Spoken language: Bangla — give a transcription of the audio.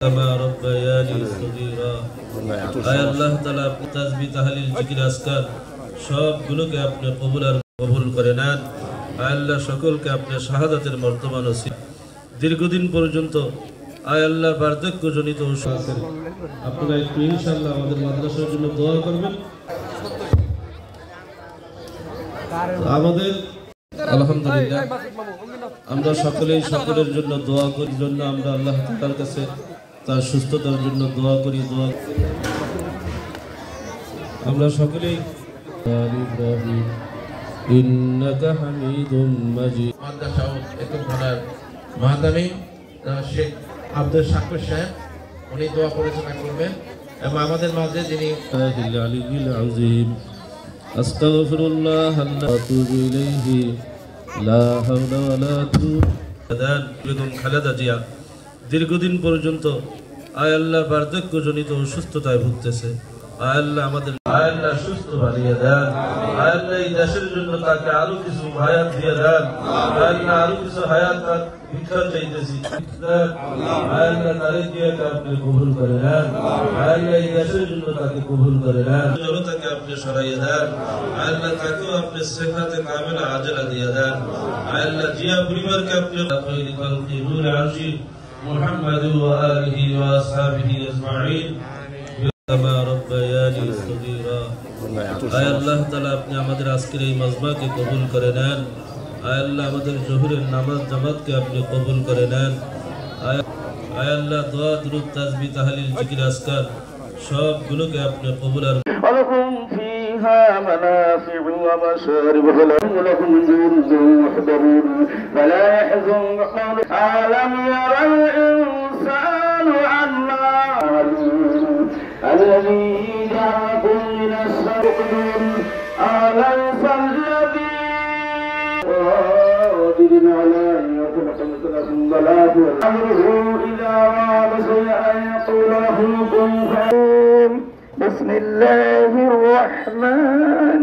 كما ربياني صغيرا আয় আল্লাহ তাআলা তাসবিহ তাহলিল জিকির আজকার সবগুলোকে আপনি কবুল করে নেন। আয় আল্লাহ সকলকে আপনি শাহাদাতের মর্তবা নসিব দীর্ঘদিন পর্যন্ত আয় আল্লাহ বার্ধক্যজনিত অসুখের আপনারা একটু ইনশাআল্লাহ আমাদের মাদ্রাসার জন্য দোয়া করবেন। আমাদের আলহামদুলিল্লাহ আমরা সকলেই সকলের জন্য দোয়া করি, জন্য আমরা আল্লাহ তাআলার কাছে তার সুস্থতার জন্য দোয়া করি। আমরা সকলেই ইন্নাকা হামিদুম মাজিদ। মাদ্রাসা এতিমখানার মাহদামি শেখ আব্দুল শাকুর সাহেব উনি দোয়া পরিচালনা করবেন এবং আমাদের মাঝে যিনি আলিল আযীম আস্তাগফিরুল্লাহ ওয়া আতুবু ইলাইহি লা হাওলা ওয়ালা কুওয়াতা বেগম খালেদা জিয়া দীর্ঘদিন পর্যন্ত আয় আল্লাহ বার্ধক্যজনিত অসুস্থতায় ভুগতেছে। আয় আল্লাহ আমাদের আয় আল্লাহ সুস্থ বানিয়ে দেন। আয় আল্লাহ এই দেশের জন্য তাকে আরো কিছু হায়াত দিয়ে দেন। আয় আল্লাহ আরো কিছু হায়াত তার ভিক্ষা চাইতেছি। আয় আল্লাহ তারে দিয়ে আপনি কবুল করে নেন। আয় আল্লাহ এই দেশের জন্য তাকে কবুল করে নেন। জনতাকে আপনি সরাইয়ে দেন। আয় আল্লাহ তাকেও আপনি সেফাতে কামেলা আজলা দিয়ে দেন। আয় আল্লাহ জিয়া পরিবারকে আপনি খায়রি খালকি নূর আরশি মুহাম্মদ ওয়া আলিহি ওয়া আসহাবিহি আজমাইন كما ربياني صغيرا। আয় আল্লাহ তাআলা আপনি আমাদের আজকের এই মাজমাকে কবুল করে নেন। আয় আল্লাহ আমাদের জোহরের নামাজ জামাতকে আপনি কবুল করে নেন। আয় আল্লাহ দোয়া দুরূদ তাসবিহ তাহলিল জিকির আজকার সবগুলোকে আপনি কবুল আর ولكم فيها منافع ومشارب ولكم جلد محضرون فلا يحزنكم ألم ير الإنسان عنا الذي جاءكم من السبقين أليس الذي قادر على أن يخلق مثلكم ضلال أمره إذا أراد شيئا يقول له كن فيكون. بسم الله الرحمن